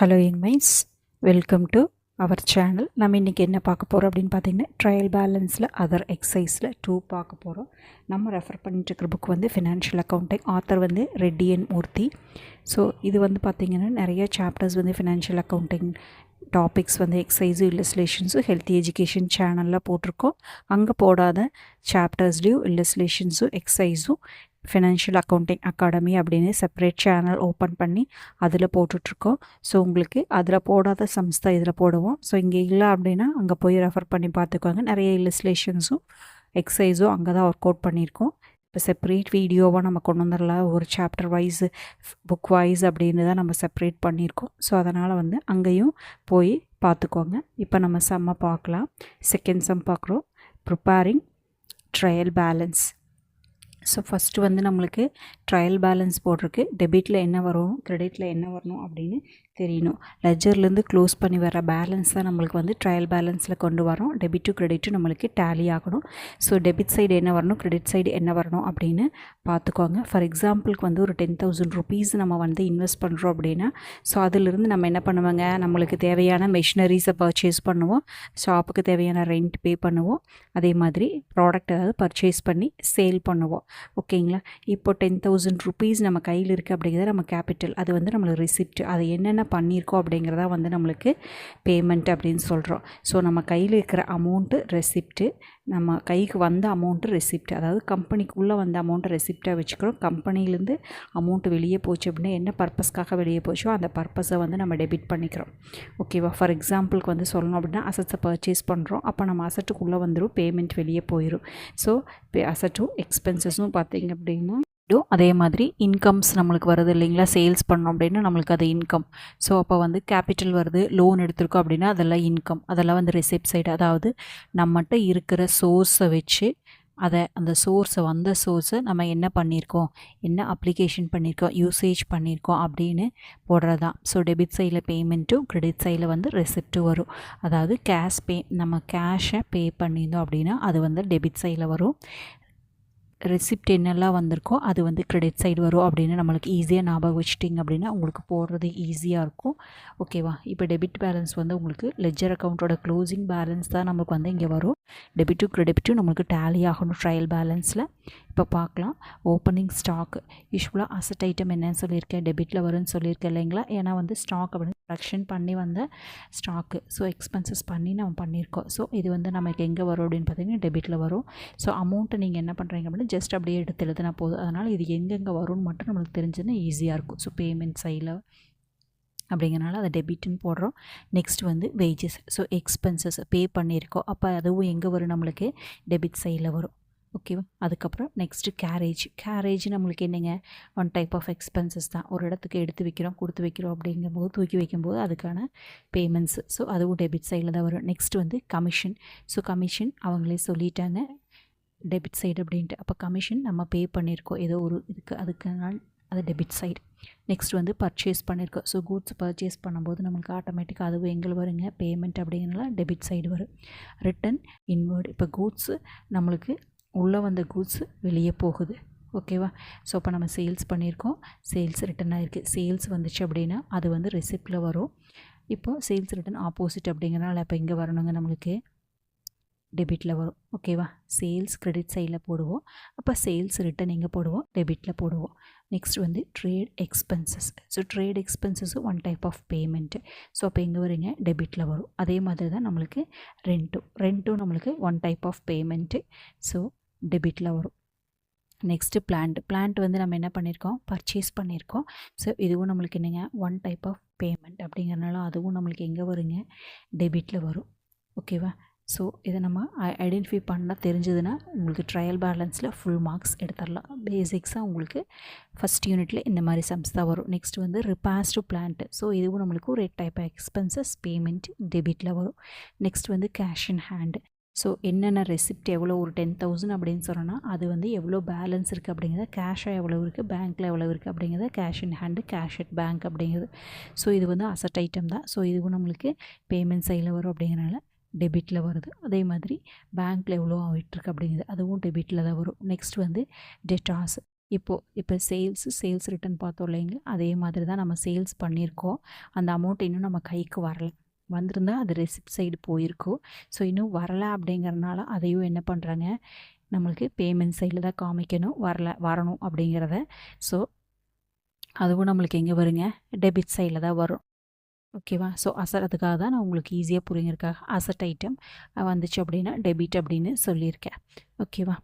Hello யங்மைன்ஸ், welcome to our channel. நம்ம இன்றைக்கி என்ன பார்க்க போகிறோம் அப்படின்னு பார்த்தீங்கன்னா, ட்ரையல் பேலன்ஸில் அதர் எக்ஸசைஸில் 2 பார்க்க போகிறோம். நம்ம ரெஃபர் பண்ணிட்டு இருக்கிற புக் வந்து ஃபினான்ஷியல் அக்கௌண்டிங். ஆத்தர் வந்து ரெட்டி என் மூர்த்தி. ஸோ இது வந்து பார்த்திங்கன்னா நிறைய சாப்டர்ஸ் வந்து ஃபினான்ஷியல் அக்கௌண்டிங் டாபிக்ஸ் வந்து எக்ஸசைஸும் இல்லஸ்ட்ரேஷன்ஸும் ஹெல்த்தி எஜுகேஷன் சேனலில் போட்டிருக்கோம். அங்கே போடாத சாப்டர்ஸ்லேயும் இல்லஸ்ட்ரேஷன்ஸும் எக்ஸசைஸும் ஃபினான்ஷியல் அக்கௌண்டிங் அகாடமி அப்படின்னு செப்பரேட் சேனல் ஓப்பன் பண்ணி அதில் போட்டுட்ருக்கோம். ஸோ உங்களுக்கு அதில் போடாத சம்ஸ் தான் இதில் போடுவோம். ஸோ இங்கே இல்லை அப்படின்னா அங்கே போய் ரெஃபர் பண்ணி பார்த்துக்குவாங்க. நிறைய இல்லஸ்ட்ரேஷன்ஸும் எக்ஸசைஸும் அங்கே தான் ஒர்க் அவுட் பண்ணியிருக்கோம். இப்போ செப்பரேட் வீடியோவாக நம்ம கொண்டு வந்துடலாம். ஒரு சாப்டர் வைஸ் புக் வைஸ் அப்படின்னு தான் நம்ம செப்பரேட் பண்ணியிருக்கோம். ஸோ அதனால் வந்து அங்கேயும் போய் பார்த்துக்கோங்க. இப்போ நம்ம செம்ம பார்க்கலாம். செகண்ட் சம் பார்க்குறோம். Preparing trial balance. So first வந்து நம்மளுக்கு ட்ரையல் பேலன்ஸ் போட்டிருக்கு. டெபிட்டில் என்ன வரும், கிரெடிட்டில் என்ன வரணும் அப்படின்னு தெரியணும். லெஜர்லேருந்து க்ளோஸ் பண்ணி வர பேலன்ஸ் தான் நம்மளுக்கு வந்து ட்ரையல் பேலன்ஸில் கொண்டு வரோம். டெபிட் டு கிரெடிட்டு நம்மளுக்கு டேலி ஆகணும். ஸோ டெபிட் சைடு என்ன வரணும், கிரெடிட் சைடு என்ன வரணும் அப்படின்னு பார்த்துக்கோங்க. ஃபார் எக்ஸாம்பிளுக்கு வந்து ஒரு 10,000 rupees நம்ம வந்து இன்வெஸ்ட் பண்ணுறோம் அப்படின்னா, ஸோ அதிலிருந்து நம்ம என்ன பண்ணுவோங்க, நம்மளுக்கு தேவையான மெஷினரிஸை பர்ச்சேஸ் பண்ணுவோம், ஷாப்புக்கு தேவையான ரெண்ட் பே பண்ணுவோம், அதே மாதிரி ப்ராடக்ட் ஏதாவது பர்ச்சேஸ் பண்ணி சேல் பண்ணுவோம். ஓகேங்களா. இப்போ 10,000 rupees நம்ம கையில் இருக்குது அப்படிங்கிறத நம்ம கேபிட்டல், அது வந்து நம்மளுக்கு ரிசிப்ட், அது என்னென்ன பண்ணியிருக்கோம் அப்படிங்கிறதா வந்து நம்மளுக்கு பேமெண்ட் அப்படின்னு சொல்கிறோம். ஸோ நம்ம கையில் இருக்கிற அமௌண்ட்டு ரெசிப்ட்டு, நம்ம கைக்கு வந்த அமௌண்ட்டு ரெசிப்ட், அதாவது கம்பெனிக்குள்ளே வந்த அமௌண்ட்டை ரெசிப்டாக வச்சுக்கிறோம். கம்பெனிலேருந்து அமௌண்ட்டு வெளியே போச்சு அப்படின்னா என்ன பர்பஸ்க்காக வெளியே போச்சோ அந்த பர்பஸை வந்து நம்ம டெபிட் பண்ணிக்கிறோம். ஓகேவா. ஃபார் எக்ஸாம்பிளுக்கு வந்து சொல்லணும் அப்படின்னா, அசட்ஸை பர்ச்சேஸ் பண்ணுறோம். அப்போ நம்ம அசட்டுக்குள்ளே வந்துடும், பேமெண்ட் வெளியே போயிடும். ஸோ அசட்டும் எக்ஸ்பென்சஸும் பார்த்திங்க அப்படின்னா அதே மாதிரி இன்கம்ஸ் நம்மளுக்கு வருது இல்லைங்களா. சேல்ஸ் பண்ணோம் அப்படின்னா நம்மளுக்கு அது இன்கம். ஸோ அப்போ வந்து கேபிட்டல் வருது, லோன் எடுத்திருக்கோம் அப்படின்னா அதெல்லாம் இன்கம், அதெல்லாம் வந்து ரிசிப்ட் சைடு. அதாவது நம்மகிட்ட இருக்கிற சோர்ஸை வச்சு அந்த சோர்ஸை நம்ம என்ன பண்ணியிருக்கோம், என்ன அப்ளிகேஷன் பண்ணியிருக்கோம், யூசேஜ் பண்ணியிருக்கோம் அப்படின்னு போடுறதான். ஸோ டெபிட் சைடில் பேமெண்ட்டும், கிரெடிட் சைடில் வந்து ரெசிப்ட்டும் வரும். அதாவது நம்ம கேஷை பே பண்ணியிருந்தோம் அப்படின்னா அது வந்து டெபிட் சைடில் வரும். ரெசிப்ட் என்னெல்லாம் வந்திருக்கோ அது வந்து கிரெடிட் சைடு வரும் அப்படின்னு நம்மளுக்கு ஈஸியாக ஞாபகம் வச்சுட்டிங்க அப்படின்னா உங்களுக்கு போடுறது ஈஸியாக இருக்கும். ஓகேவா. இப்போ டெபிட் பேலன்ஸ் வந்து உங்களுக்கு லெஜர் அக்கௌண்ட்டோட க்ளோசிங் பேலன்ஸ் தான் நமக்கு வந்து இங்கே வரும். டெபிட்டும் கிரெடிட்டும் நம்மளுக்கு டேலி ஆகணும் ட்ரையல் பேலன்ஸில். இப்போ பார்க்கலாம். Opening stock. யூஸ்வலாக அசட் ஐட்டம் என்னன்னு சொல்லியிருக்கேன், டெபிட்டில் வரும்னு சொல்லியிருக்கேன் இல்லைங்களா. ஏன்னா வந்து ஸ்டாக் அப்படின்னு ப்ரொடக்ஷன் பண்ணி வந்த ஸ்டாக்கு. ஸோ எக்ஸ்பென்சஸ் பண்ணி நம்ம பண்ணியிருக்கோம். ஸோ இது வந்து நமக்கு எங்கே வரும் அப்படின்னு பார்த்தீங்கன்னா டெபிட்டில் வரும். ஸோ அமௌண்ட்டை நீங்கள் என்ன பண்ணுறீங்க அப்படின்னா ஜஸ்ட் அப்படியே எடுத்து எழுதுனா போதும். அதனால் இது எங்கெங்கே வரும்னு மட்டும் நம்மளுக்கு தெரிஞ்சுன்னா ஈஸியாக இருக்கும். ஸோ பேமெண்ட் சைடில் அப்படிங்கிறனால அதை டெபிட்னு போடுறோம். நெக்ஸ்ட் வந்து வேஜஸ். ஸோ எக்ஸ்பென்சஸ் பே பண்ணியிருக்கோம், அப்போ அதுவும் எங்கே வரும், நம்மளுக்கு டெபிட் சைடில் வரும். ஓகேவா. அதுக்கப்புறம் நெக்ஸ்ட்டு கேரேஜ் நம்மளுக்கு என்னங்க, ஒன் டைப் ஆஃப் எக்ஸ்பென்சஸ் தான். ஒரு இடத்துக்கு எடுத்து வைக்கிறோம், கொடுத்து வைக்கிறோம் அப்படிங்கும்போது, தூக்கி வைக்கும்போது அதுக்கான பேமெண்ட்ஸ். ஸோ அதுவும் டெபிட் சைடில் தான் வரும். நெக்ஸ்ட் வந்து கமிஷன். ஸோ கமிஷன் அவங்களே சொல்லிட்டாங்க டெபிட் சைடு அப்படின்ட்டு. அப்போ கமிஷன் நம்ம பே பண்ணியிருக்கோம் ஏதோ ஒரு இதுக்கு, அதுக்குனால் அது டெபிட் சைடு. நெக்ஸ்ட் வந்து பர்ச்சேஸ் பண்ணியிருக்கோம். ஸோ கூட்ஸ் பர்ச்சேஸ் பண்ணும்போது நம்மளுக்கு ஆட்டோமேட்டிக்காக அதுவும் எங்கே வருங்க, பேமெண்ட் அப்படிங்கிறனால டெபிட் சைடு வரும். Return inward. இப்போ கூட்ஸு நம்மளுக்கு உள்ளே வந்த கூட்ஸ் வெளியே போகுது. ஓகேவா. ஸோ அப்போ நம்ம சேல்ஸ் பண்ணியிருக்கோம், சேல்ஸ் ரிட்டன் ஆகிருக்கு. சேல்ஸ் வந்துச்சு அப்படின்னா அது வந்து ரெசிப்டில் வரும். இப்போது சேல்ஸ் ரிட்டன் ஆப்போசிட் அப்படிங்கிறனால இப்போ இங்கே வரணுங்க, நம்மளுக்கு டெபிட்டில் வரும். ஓகேவா. சேல்ஸ் கிரெடிட் சைடில் போடுவோம், அப்போ சேல்ஸ் ரிட்டன் எங்கே போடுவோம், டெபிட்டில் போடுவோம். நெக்ஸ்ட் வந்து ட்ரேட் எக்ஸ்பென்சஸ். ஸோ ட்ரேட் எக்ஸ்பென்சஸும் one type of payment. So அப்போ எங்கே வரீங்க, டெபிட்டில் வரும். அதே மாதிரி தான் நம்மளுக்கு ரெண்ட்டும் நம்மளுக்கு one type of payment. So டெபிட்டில் வரும். நெக்ஸ்ட்டு பிளான்ட் வந்து நம்ம என்ன பண்ணியிருக்கோம், பர்ச்சேஸ் பண்ணியிருக்கோம். ஸோ இதுவும் நம்மளுக்கு என்னங்க, ஒன் டைப் ஆஃப் பேமெண்ட் அப்படிங்கிறனால அதுவும் நம்மளுக்கு எங்கே வருங்க, டெபிட்டில் வரும். ஓகேவா. ஸோ இதை நம்ம ஐடென்டிஃபை பண்ண தெரிஞ்சதுன்னா உங்களுக்கு ட்ரையல் பேலன்ஸில் ஃபுல் மார்க்ஸ் எடுத்துடலாம். பேசிக்ஸாக உங்களுக்கு ஃபஸ்ட் யூனிட்டில் இந்த மாதிரி சம்ஸ் தான் வரும். நெக்ஸ்ட் வந்து ரிப்பேர்ஸ் டு பிளான்ட்டு. ஸோ இதுவும் நம்மளுக்கு ஒரு டைப் ஆஃப் எக்ஸ்பென்சஸ், பேமெண்ட் டெபிட்டில் வரும். நெக்ஸ்ட் வந்து கேஷ் இன் ஹேண்டு. ஸோ என்னென்ன ரெசிப்ட் எவ்வளோ, ஒரு 10,000 அப்படின்னு சொன்னோன்னா அது வந்து எவ்வளோ பேலன்ஸ் இருக்குது அப்படிங்கிறத, கேஷாக எவ்வளோ இருக்குது, பேங்க்கில் எவ்வளோ இருக்குது அப்படிங்கிறத, cash in hand, cash at bank அப்படிங்கிறது. ஸோ இது வந்து அசட் ஐட்டம் தான். ஸோ இதுவும் நம்மளுக்கு பேமெண்ட் சைடில் வரும் அப்படிங்கிறனால டெபிட்டில் வருது. அதே மாதிரி பேங்க்கில் எவ்வளோ ஆகிட்டுருக்கு அப்படிங்கிறது அதுவும் டெபிட்டில் தான் வரும். நெக்ஸ்ட் வந்து டெட்டாஸ். இப்போ சேல்ஸ் ரிட்டர்ன் பார்த்தோம் இல்லைங்களா, அதே மாதிரி தான் நம்ம சேல்ஸ் பண்ணியிருக்கோம். அந்த அமௌண்ட் இன்னும் நம்ம கைக்கு வரல. வந்திருந்தால் அது ரெசிப்ட் சைடு போயிருக்கும். ஸோ இன்னும் வரலை அப்படிங்கிறனால அதையும் என்ன பண்ணுறாங்க, நம்மளுக்கு பேமெண்ட் சைடில் தான் காமிக்கணும், வரணும் அப்படிங்கிறத. ஸோ அதுவும் நம்மளுக்கு எங்கே வருங்க, டெபிட் சைடில் தான் வரும். ஓகேவா? ஸோ அதுக்காக தான் நான் உங்களுக்கு ஈஸியாக புரியுங்கிறதுக்காக அசட் ஐட்டம் வந்துச்சு அப்படின்னா டெபிட் அப்படின்னு சொல்லியிருக்கேன். ஓகேவா?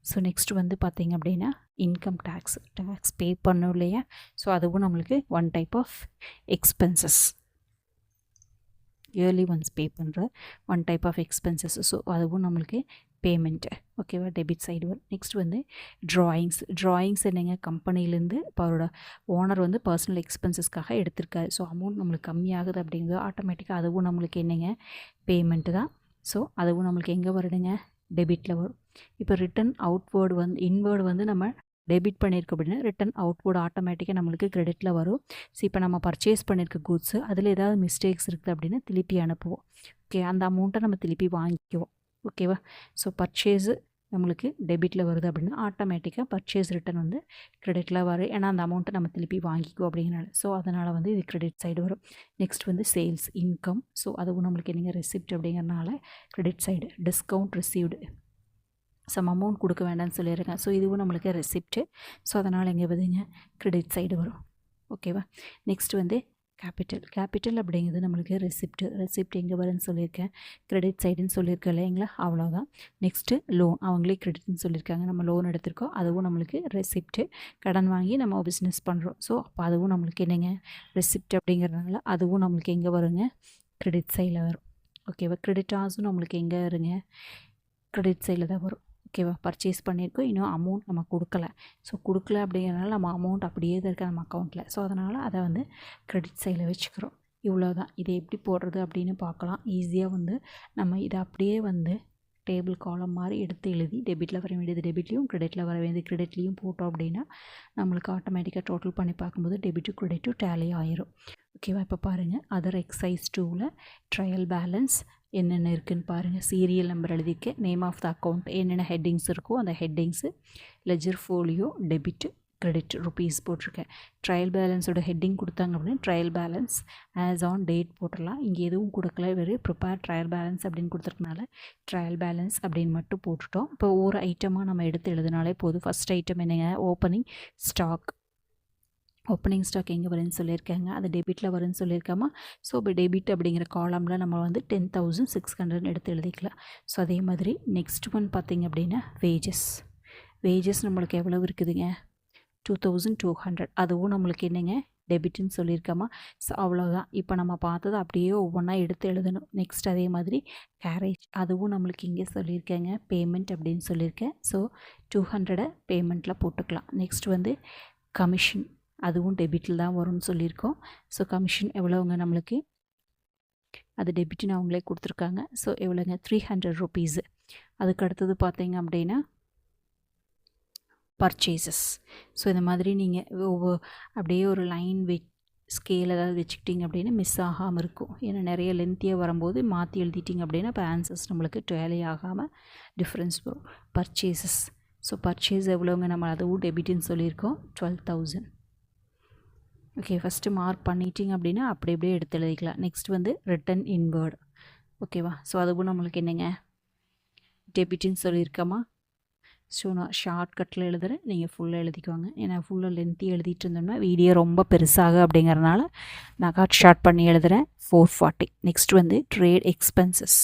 ஸோ நெக்ஸ்ட் வந்து பார்த்திங்க அப்படின்னா இன்கம் டேக்ஸ் பே பண்ணோம் இல்லையா? ஸோ அதுவும் நம்மளுக்கு one type of expenses, yearly once pay பண்ணுற one type of expenses. So அதுவும் நம்மளுக்கு பேமெண்ட்டு. ஓகேவா? டெபிட் சைடு வரும். நெக்ஸ்ட் வந்து ட்ராயிங்ஸ் என்னங்க, கம்பெனிலேருந்து இப்போ அவரோட ஓனர் வந்து பர்சனல் எக்ஸ்பென்சஸ்க்காக எடுத்திருக்காரு. ஸோ அமௌண்ட் நம்மளுக்கு கம்மியாகுது அப்படிங்கிறது ஆட்டோமேட்டிக்காக அதுவும் நம்மளுக்கு என்னங்க, பேமெண்ட்டு தான். ஸோ அதுவும் நம்மளுக்கு எங்கே வருதுங்க, டெபிட்டில் வரும். இப்போ ரிட்டன் அவுட்வேர்டு வந்து இன்வேர்டு வந்து நம்ம டெபிட் பண்ணியிருக்கோம் அப்படின்னா ரிட்டன் அவுட்வேர்டு ஆட்டோமேட்டிக்காக நம்மளுக்கு கிரெடிட்டில் வரும். ஸோ இப்போ நம்ம பர்ச்சேஸ் பண்ணியிருக்க குட்ஸு அதில் ஏதாவது மிஸ்டேக்ஸ் இருக்குது அப்படின்னா திருப்பி அனுப்புவோம். ஓகே, அந்த அமௌண்ட்டை நம்ம திருப்பி வாங்கிக்குவோம். ஓகேவா? ஸோ பர்ச்சேஸு நம்மளுக்கு டெபிட்டில் வருது அப்படின்னா ஆட்டோமேட்டிக்காக பர்ச்சேஸ் ரிட்டன் வந்து கிரெடிட்டில் வரும். ஏன்னா அந்த அமௌண்ட்டை நம்ம திருப்பி வாங்கிக்குவோம் அப்படிங்கிறனால. ஸோ அதனால் வந்து இது கிரெடிட் சைடு வரும். நெக்ஸ்ட் வந்து சேல்ஸ் இன்கம். ஸோ அதுவும் நம்மளுக்கு என்னங்க, ரெசிப்ட் அப்படிங்கிறனால credit side. Discount received, sum amount கொடுக்க வேண்டாம்னு சொல்லியிருக்கேன். ஸோ இதுவும் நம்மளுக்கு ரெசிப்ட்டு. ஸோ அதனால் எங்கே வருதுங்க, கிரெடிட் சைடு வரும். ஓகேவா? நெக்ஸ்ட் வந்து கேபிட்டல் அப்படிங்கிறது நம்மளுக்கு ரெசிப்ட் எங்கே வரும்னு சொல்லியிருக்கேன், கிரெடிட் சைடுன்னு சொல்லியிருக்கேன் இல்லைங்களா, அவ்வளோதான். நெக்ஸ்ட்டு லோன், அவங்களே கிரெடிட்னு சொல்லியிருக்காங்க. நம்ம லோன் எடுத்திருக்கோம், அதுவும் நம்மளுக்கு ரெசிப்ட்டு. கடன் வாங்கி நம்ம பிஸ்னஸ் பண்ணுறோம். ஸோ அப்போ அதுவும் நம்மளுக்கு என்னங்க, ரெசிப்ட் அப்படிங்கிறதுனால அதுவும் நம்மளுக்கு எங்கே வருங்க, கிரெடிட் சைடில் வரும். ஓகேவா? கிரெடிட்டாஸும் நம்மளுக்கு எங்கே வருங்க, கிரெடிட் சைடில் தான் வரும். ஓகேவா? பர்ச்சேஸ் பண்ணியிருக்கோம், இன்னும் அமௌண்ட் நம்ம கொடுக்கல. ஸோ கொடுக்கல அப்படிங்கிறனால நம்ம அமௌண்ட் அப்படியே தான் இருக்குது நம்ம அக்கௌண்ட்டில். ஸோ அதனால் அதை வந்து கிரெடிட் சைடில் வச்சுக்கிறோம். இவ்வளோ தான். இதை எப்படி போடுறது அப்படின்னு பார்க்கலாம். ஈஸியாக வந்து நம்ம இதை அப்படியே வந்து டேபிள் காலம் மாதிரி எடுத்து எழுதி டெபிட்டில் வர வேண்டியது டெபிட்லேயும், கிரெடிட்டில் வர வேண்டியது கிரெடிட்லேயும் போட்டோம் அப்படின்னா நம்மளுக்கு ஆட்டோமேட்டிக்காக டோட்டல் பண்ணி பார்க்கும்போது டெபிட்டும் கிரெடிட்டும் டேலி ஆயிரும். ஓகேவா? இப்போ பாருங்கள், அதர் எக்ஸைஸ் 2ல் ட்ரையல் பேலன்ஸ் என்னென்ன இருக்குதுன்னு பாருங்கள். சீரியல் நம்பர் எழுதிக்க, நேம் ஆஃப் த அக்கௌண்ட், என்னென்ன ஹெட்டிங்ஸ் இருக்கோ அந்த headings, ledger folio, debit, credit, rupees போட்டிருக்கேன். ட்ரையல் பேலன்ஸோட ஹெட்டிங் கொடுத்தாங்க அப்படின்னா trial balance as on date போட்டுடலாம். இங்கே எதுவும் கொடுக்கல, வெறும் ப்ரிப்பேர் ட்ரையல் பேலன்ஸ் அப்படின்னு கொடுத்துருக்கனால ட்ரையல் பேலன்ஸ் அப்படின்னு மட்டும் போட்டுட்டோம். இப்போ ஒரு ஐட்டமாக நம்ம எடுத்து எழுதினாலே போதும். ஃபஸ்ட் ஐட்டம் என்னங்க, ஓப்பனிங் ஸ்டாக் எங்கே வரும்னு சொல்லியிருக்காங்க, அது டெபிட்டில் வரும்னு சொல்லியிருக்காமா. ஸோ இப்போ டெபிட் அப்படிங்கிற காலமில் நம்ம வந்து 10,600 எடுத்து எழுதிக்கலாம். ஸோ அதே மாதிரி நெக்ஸ்ட் ஒன் பார்த்திங்க அப்படின்னா வேஜஸ் நம்மளுக்கு எவ்வளோ இருக்குதுங்க, 2,200. அதுவும் நம்மளுக்கு என்னங்க, டெபிட்னு சொல்லியிருக்காமா. ஸோ அவ்வளோதான். இப்போ நம்ம பார்த்தது அப்படியே ஒவ்வொன்றா எடுத்து எழுதணும். நெக்ஸ்ட் அதே மாதிரி கேரேஜ், அதுவும் நம்மளுக்கு இங்கே சொல்லியிருக்கேங்க, பேமெண்ட் அப்படின்னு சொல்லியிருக்கேன். ஸோ 200 பேமெண்ட்டில் போட்டுக்கலாம். நெக்ஸ்ட் வந்து கமிஷன், அதுவும் டெபிட்டில் தான் வரும்னு சொல்லியிருக்கோம். ஸோ கமிஷன் எவ்வளோங்க நம்மளுக்கு, அது டெபிட்னு அவங்களே கொடுத்துருக்காங்க. ஸோ எவ்வளோங்க, 300 ருபீஸு. அதுக்கு அடுத்தது பார்த்தீங்க அப்படின்னா பர்ச்சேசஸ். ஸோ இந்த மாதிரி நீங்கள் அப்படியே ஒரு லைன் ஸ்கேல் ஏதாவது வச்சுக்கிட்டிங்க அப்படின்னா மிஸ் ஆகாமல் இருக்கும். ஏன்னா நிறைய லென்த்தியாக வரும்போது மாற்றி எழுதிட்டிங்க அப்படின்னா இப்போ ஆன்சர்ஸ் நம்மளுக்கு டேலி ஆகாமல் டிஃப்ரென்ஸ் வரும். பர்ச்சேசஸ், ஸோ பர்ச்சேஸ் எவ்வளோங்க, நம்ம அதுவும் டெபிட்னு சொல்லியிருக்கோம், 12,000. ஓகே, ஃபஸ்ட்டு மார்க் பண்ணிட்டிங்க அப்படின்னா அப்படி அப்படியே எடுத்து எழுதிக்கலாம். நெக்ஸ்ட் வந்து ரிட்டன் இன்வேர்டு. ஓகேவா? ஸோ அதுவும் நம்மளுக்கு என்னங்க, டெபிட்னு சொல்லியிருக்கோமா. ஸோ நான் ஷார்ட்கட்டில் எழுதுகிறேன், நீங்கள் ஃபுல்லாக எழுதிக்குவாங்க. ஏன்னா ஃபுல்லாக லென்த்தி எழுதிட்டு இருந்தோம்னா வீடியோ ரொம்ப பெருசாக அப்படிங்கிறனால நான் ஷார்ட் பண்ணி எழுதுகிறேன். 440. நெக்ஸ்ட் வந்து ட்ரேட் எக்ஸ்பென்சஸ்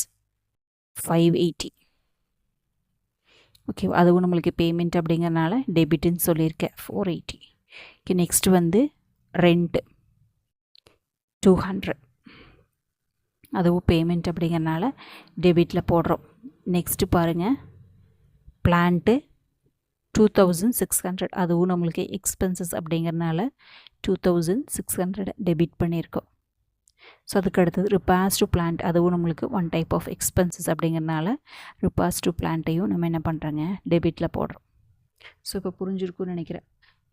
580. ஓகே, அதுவும் நம்மளுக்கு பேமெண்ட் அப்படிங்கிறனால டெபிட்னு சொல்லியிருக்கேன், 480. ஓகே, நெக்ஸ்ட் வந்து ரெண்ட் 200, அதுவும் பேமெண்ட் அப்படிங்கிறனால டெபிட்டில் போடுறோம். நெக்ஸ்ட்டு பாருங்கள், பிளான்ட்டு 2,600, அதுவும் நம்மளுக்கு எக்ஸ்பென்சஸ் அப்படிங்கிறனால 2,600 டெபிட் பண்ணியிருக்கோம். ஸோ அதுக்கு அடுத்தது ரிப்பேர்ஸ் டு பிளான்ட், அதுவும் நம்மளுக்கு ஒன் டைப் ஆஃப் எக்ஸ்பென்சஸ் அப்படிங்கிறனால ரிப்பேர்ஸ் டு பிளான்ட்டையும் நம்ம என்ன பண்ணுறோங்க, டெபிட்டில் போடுறோம். ஸோ இப்போ புரிஞ்சிருக்குன்னு நினைக்கிறேன்.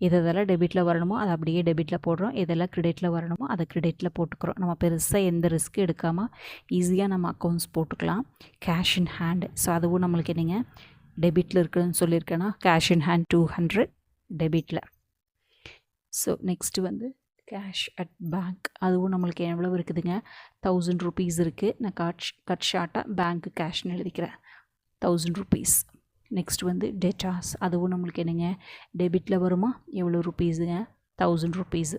எதெல்லாம் டெபிட்டில் வரணுமோ அதை அப்படியே டெபிட்டில் போடுறோம், எதெல்லாம் கிரெடிட்டில் வரணுமோ அதை கிரெடிட்டில் போட்டுக்கிறோம். நம்ம பெருசாக எந்த ரிஸ்க் எடுக்காமல் ஈஸியாக நம்ம அக்கௌண்ட்ஸ் போட்டுக்கலாம். கேஷ் இன் ஹேண்டு, ஸோ அதுவும் நம்மளுக்கு என்னங்க, டெபிட்டில் இருக்குதுன்னு சொல்லியிருக்கேன்னா கேஷ் இன் ஹேண்ட் 200. டெபிட்டில். ஸோ நெக்ஸ்ட்டு வந்து கேஷ் அட் பேங்க், அதுவும் நம்மளுக்கு எவ்வளோ இருக்குதுங்க, 1000 rupees இருக்குது. நான் கட் ஷார்ட்டாக பேங்க்கு கேஷ்னு எழுதிக்கிறேன், 1000 rupees. நெக்ஸ்ட் வந்து டெட்டாஸ், அதுவும் நம்மளுக்கு என்னங்க டெபிட்டில் வருமா, எவ்வளோ ருப்பீஸுங்க, 1000 rupees.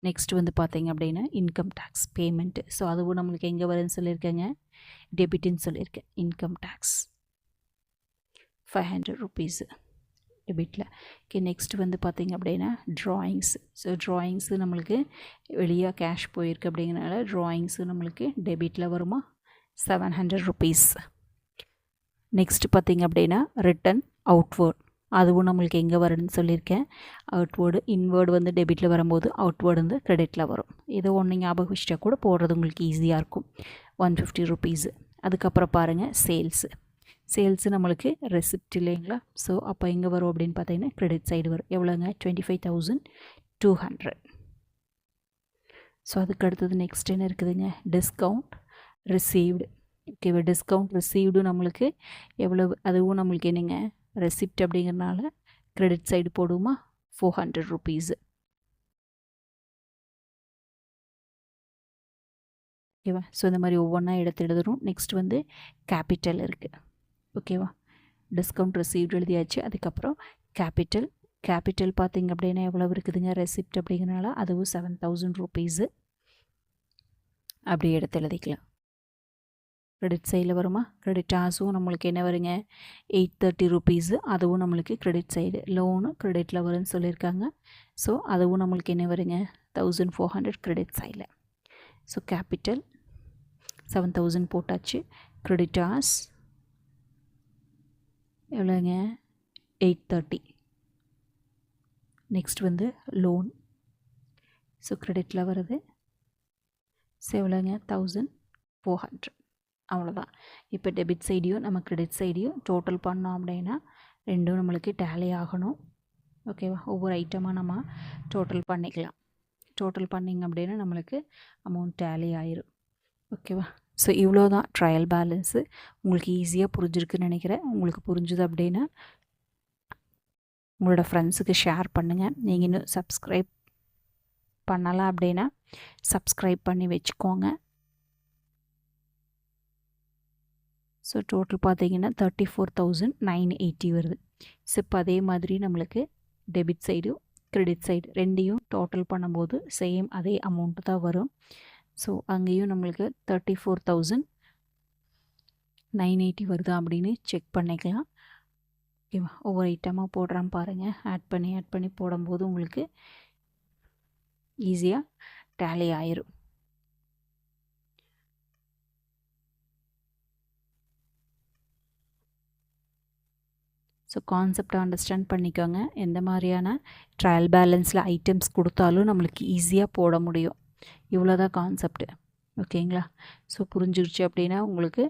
நெக்ஸ்ட் வந்து பார்த்தீங்க அப்படின்னா இன்கம் டேக்ஸ் பேமெண்ட்டு. ஸோ அதுவும் நம்மளுக்கு எங்கே வருதுன்னு சொல்லியிருக்கேங்க, டெபிட்டுன்னு சொல்லியிருக்கேன். இன்கம் டேக்ஸ் 500 rupees டெபிட்டில். ஓகே, நெக்ஸ்ட் வந்து பார்த்திங்க அப்படின்னா ட்ராயிங்ஸ். ஸோ ட்ராயிங்ஸு நம்மளுக்கு வெளியே கேஷ் போயிருக்கு அப்படிங்கிறனால ட்ராயிங்ஸு நம்மளுக்கு டெபிட்டில் வருமா, 700 rupees. நெக்ஸ்ட் பார்த்திங்க அப்படின்னா ரிட்டன் அவுட்வேர்ட், அதுவும் நம்மளுக்கு எங்கே வருதுன்னு சொல்லியிருக்கேன், அவுட்வேர்டு. இன்வேர்டு வந்து டெபிட்டில் வரும்போது அவுட்வேர்டு வந்து கிரெடிட்டில் வரும். ஏதோ ஒன்று ஞாபகம் வச்சுட்டா கூட போடுறது உங்களுக்கு ஈஸியாக இருக்கும். 150 rupees. அதுக்கப்புறம் பாருங்கள் சேல்ஸு. சேல்ஸு நம்மளுக்கு ரெசிப்ட் இல்லைங்களா, ஸோ அப்போ எங்கே வரும் அப்படின்னு பார்த்தீங்கன்னா கிரெடிட் சைடு வரும். எவ்வளோங்க, 25,200. ஸோ அதுக்கு அடுத்தது நெக்ஸ்ட் என்ன இருக்குதுங்க, டிஸ்கவுண்ட் ரிசீவ்டு. ஓகேவா, டிஸ்கவுண்ட் ரிசீவ்டு நம்மளுக்கு எவ்வளவு, அதுவும் நம்மளுக்கு என்னங்க ரெசிப்ட் அப்படிங்கிறனால கிரெடிட் சைடு போடுவோமா, 400 rupees. ஓகேவா, ஸோ இந்த மாதிரி ஒவ்வொன்றா எடுத்து எழுதுகிறோம். நெக்ஸ்ட் வந்து கேபிட்டல் இருக்குது. ஓகேவா, டிஸ்கவுண்ட் ரிசீவ்டு எழுதியாச்சு. அதுக்கப்புறம் கேபிட்டல் பார்த்திங்க அப்படின்னா எவ்வளோ இருக்குதுங்க, ரெசிப்ட் அப்படிங்கிறனால அதுவும் 7000 rupees. அப்படி எடுத்து எழுதிக்கலாம். கிரெடிட் சைடில் வருமா, கிரெடிட் ஆஸும் நம்மளுக்கு என்ன வருங்க, 830 rupees. அதுவும் நம்மளுக்கு கிரெடிட் சைடு. லோனு கிரெடிட்டில் வரும்னு சொல்லியிருக்காங்க. ஸோ அதுவும் நம்மளுக்கு என்ன வருங்க, 1400 கிரெடிட் சைடில். ஸோ கேபிட்டல் 7000 போட்டாச்சு. கிரெடிட் ஆஸ் எவ்வளோங்க, 830. நெக்ஸ்ட் வந்து லோன். ஸோ கிரெடிட்டில் வருது. ஸோ எவ்வளோங்க, 1400. அவ்வளோதான். இப்போ டெபிட் சைடையும் நம்ம கிரெடிட் சைடையும் டோட்டல் பண்ணோம் அப்படின்னா ரெண்டும் நம்மளுக்கு டேலி ஆகணும். ஓகேவா, ஒவ்வொரு ஐட்டமாக நம்ம டோட்டல் பண்ணிக்கலாம். டோட்டல் பண்ணிங்க அப்படின்னா நம்மளுக்கு அமௌண்ட் டேலி ஆயிரும். ஓகேவா, ஸோ இவ்வளோ தான் ட்ரையல் பேலன்ஸு. உங்களுக்கு ஈஸியாக புரிஞ்சிருக்குன்னு நினைக்கிறேன். உங்களுக்கு புரிஞ்சுது அப்படின்னா உங்களோட ஃப்ரெண்ட்ஸுக்கு ஷேர் பண்ணுங்கள். நீங்கள் இன்னும் சப்ஸ்கிரைப் பண்ணலாம் அப்படின்னா சப்ஸ்கிரைப் பண்ணி வச்சுக்கோங்க. ஸோ டோட்டல் பார்த்தீங்கன்னா 34,980 வருது. ஸோ இப்போ அதே மாதிரி நம்மளுக்கு டெபிட் சைடும் கிரெடிட் சைடு ரெண்டையும் டோட்டல் பண்ணும்போது சேம் அதே அமௌண்ட்டு தான் வரும். ஸோ அங்கேயும் நம்மளுக்கு 34,980 வருதா அப்படின்னு செக் பண்ணிக்கலாம். ஓகேவா, ஒவ்வொரு ஐட்டமாக போடுறான் பாருங்கள். ஆட் பண்ணி போடும்போது உங்களுக்கு ஈஸியாக டேலி ஆயிரும். ஸோ கான்செப்டை அண்டர்ஸ்டாண்ட் பண்ணிக்கோங்க. எந்த மாதிரியான ட்ரையல் பேலன்ஸில் ஐட்டம்ஸ் கொடுத்தாலும் நம்மளுக்கு ஈஸியாக போட முடியும். இவ்வளோ தான் கான்செப்ட்டு. ஓகேங்களா, ஸோ புரிஞ்சிருச்சு அப்படின்னா உங்களுக்கு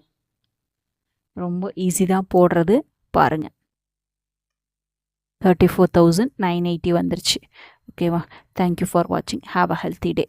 ரொம்ப ஈஸி தான் போடுறது. பாருங்கள், 34,980 வந்துருச்சு. ஓகேவா, தேங்க்யூ ஃபார் வாட்சிங். Have a healthy day.